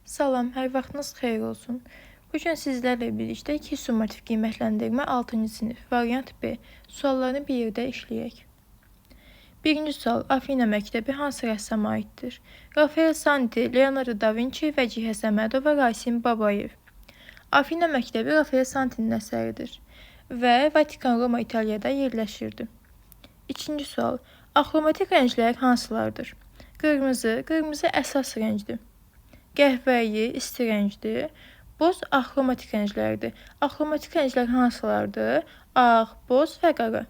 Salam, hər vaxtınız xeyir olsun. Bu gün sizlərlə birlikdə 2 summativ qiymətləndirmə 6-cı sinif variant B suallarını bir yerdə işləyək. Birinci sual: Afina məktəbi hansı rəssama aiddir? Rafael Santi, Leonardo da Vinci, Vəcihə Səmədova, Rasim Babayev. Afina məktəbi Rafael Santinin əsəridir və Vatikan, Roma, İtaliyada yerləşirdi. İkinci sual: axromatik rənglər hansılardır? Qırmızı əsas rəngdir. Qəhvəyi isti rəngdir. Boz axromatik rənglərdir. Axromatik rənglər hansılardır? Ağ, boz və qara.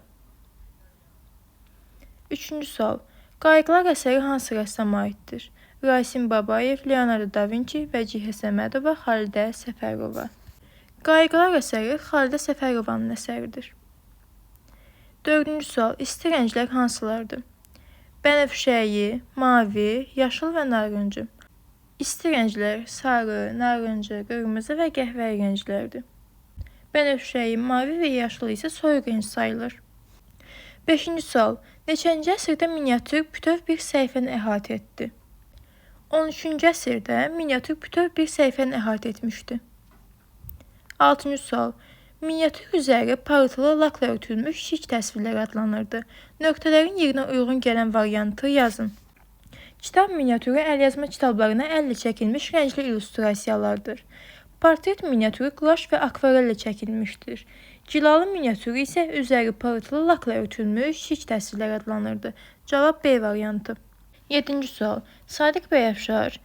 Üçüncü sual: Qayğılar əsəri hansı rəssama aiddir? Rasim Babayev, Leonardo da Vinci, Vəcihə Səmədova, Xalidə Səfərova. Qayğılar əsəri Xalidə Səfərovanın əsəridir. Dördüncü sual: İsti rənglər hansılardır? Bənövşəyi, mavi, yaşıl və narıncı. İsti rənglər sarı, narıncı, qırmızı və qəhvəyi rənglərdir. Bənövşəyi, mavi və yaşıl isə soyuq rəng sayılır. Beşinci sual: Neçənci əsrdə miniatür bütöv bir səhifəni əhatə etdi? 13-cü əsrdə miniatür bütöv bir səhifəni əhatə etmişdi. Altıncı sual: Miniatür üzəri parıltılı lakla örtülmüş şik təsvirlər adlanırdı. Nöqtələrin yerinə uyğun gələn variantı yazın. Kitab miniatürü əlyazma kitablarına əllə çəkilmiş rəngli illüstrasiyalardır. Portret miniatürü qulaş və akvarellə çəkilmişdir. Cilalı miniatürü isə üzəri parıltılı lakla örtülmüş şik təsvirlər adlanırdı. Cavab B variantı. 7-ci sual: Sadiq Bəyəfşar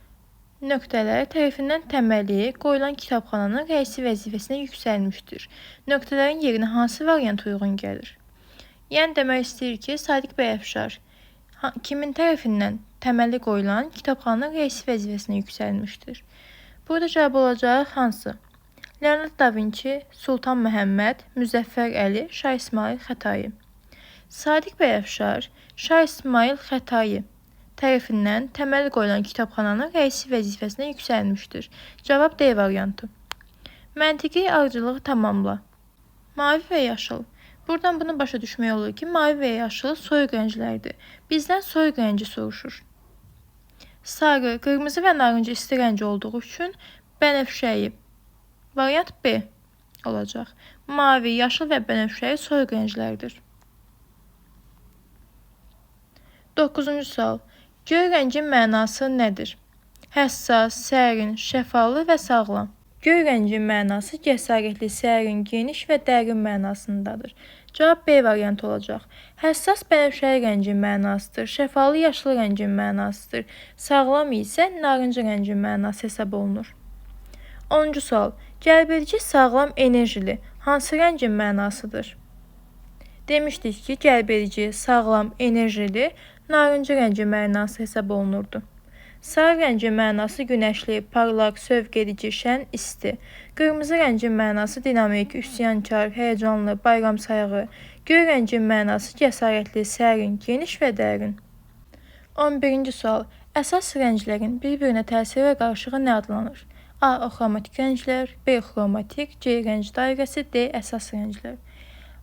nöqtələr tərəfindən təməli qoyulan kitabxananın rəisi vəzifəsinə yüksəlmişdir. Nöqtələrin yerinə hansı variant uyğun gəlir? Yəni demək istəyir ki, Sadiq Bəyəfşar kimin tərəfindən təməli qoyulan kitabxananın rəisi vəzifəsinə yüksəlmişdir? Burada cavab olacaq hansı? Leonardo da Vinci, Sultan Məhəmməd, Müzəffər Əli, Şah İsmail Xətai. Sadiq Bəyəfşar, Şah İsmail Xətai tərəfindən təməli qoyulan kitabxananın rəisi vəzifəsinə yüksəlmişdir. Cavab D variantı. Məntiqi ardıcılığı tamamla. Mavi və yaşıl. Buradan bunu başa düşmək olur ki, mavi və yaşıl soyuq rənglərdir. Bizdən soyuq rəngi soruşur. Sarı, qırmızı və narıncı isti rəngi olduğu üçün bənövşəyi. Variant B olacaq. Mavi, yaşıl və bənövşəyi soyuq rənglərdir. 9-cu sual: Göy rəngin mənası nədir? Həssas, sərin, şəfalı və sağlam. Göy rəngin mənası cəsarətli, sərin, geniş və dərin mənasındadır. Cavab B variantı olacaq. Həssas bənövşəyi rəngin mənasıdır. Şəfalı yaşlı rəngin mənasıdır. Sağlam isə narıncı rəngin mənası hesab olunur. 10-cu sual: Cəlbedici sağlam enerjili hansı rəngin mənasıdır? Demişdik ki, cəlbedici, sağlam, enerjili narıncı rəngin mənası hesab olunurdu. Sarı rəngin mənası günəşli, parlaq, sövq edici, şən, isti. Qırmızı rəngin mənası dinamik, üsyankar, həyəcanlı, bayram sayağı. Göy rəngin mənası cəsarətli, sərin, geniş və dərin. 11-ci sual: Əsas rənglərin bir-birinə təsiri və qarışığı nə adlanır? A. Axromatik rənglər, B. Xromatik, C. Rəng dairəsi, D. Əsas rənglər.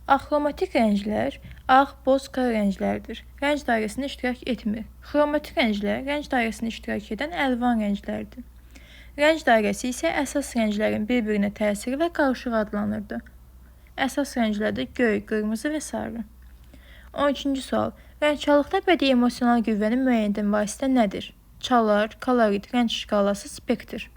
Axromatik rənglər ağ, boz, qara rənglərdir. Rəng dairəsində iştirak etmir. Xromatik rənglər rəng dairəsində iştirak edən əlvan rənglərdir. Rəng dairəsi isə əsas rənglərin bir-birinə təsiri və qarışığı adlanırdı. Əsas rənglərdə göy, qırmızı və sarı. 12-ci sual: Rəngçalıqda bədii emosional qüvvəni müəyyən edən vasitə nədir? Çalar, kolorit, rəng şkalası, spektr.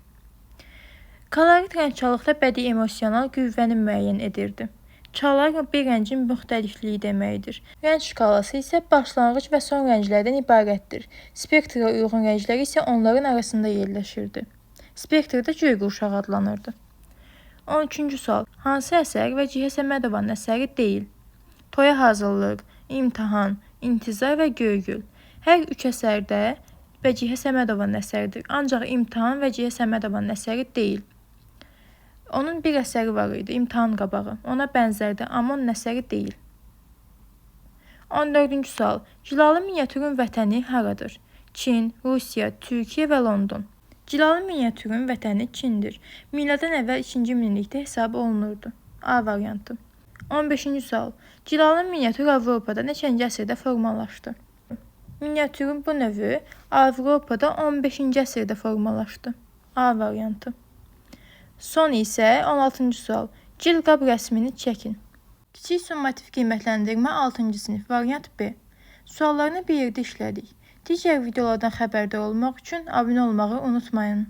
Kolorit rəngçalıqda bədii emosional qüvvəni müəyyən edirdi. Çalar bir rəngin müxtəlifliyi deməkdir. Rəng şkalası isə başlanğıc və son rənglərdən ibarətdir. Spektra uyğun rənglər isə onların arasında yerləşirdi. Spektrdə göy qurşağı adlanırdı. 13-cü sual: Hansı əsər Vəcihə Səmədovanın əsəri deyil? Toya hazırlıq, imtahan, intizar və Göygül. Hər üç əsərdə Vəcihə Səmədovanın əsəridir. Ancaq imtahan Vəcihə Səmədovanın əsəri deyil. Onun bir əsəri var idi, imtahan qabağı. Ona bənzərdir, amma onun əsəri deyil. 14-cü sual: Cilalı miniatürün vətəni haradır? Çin, Rusiya, Türkiyə və London. Cilalı miniatürün vətəni Çindir. Miladan əvvəl 2-ci minillikdə hesab olunurdu. A variantı. 15-ci sual: Cilalı miniatür Avropada neçənci əsrdə formalaşdı? Miniatürün bu növü Avropada 15-ci əsrdə formalaşdı. A variantı. Son isə 16-cı sual. Cilqab rəsmini çəkin. Kiçik summativ qiymətləndirmə 6-cı sinif. Variant B. Suallarını bir yerdə işlədik. Digər videolardan xəbərdar olmaq üçün abunə olmağı unutmayın.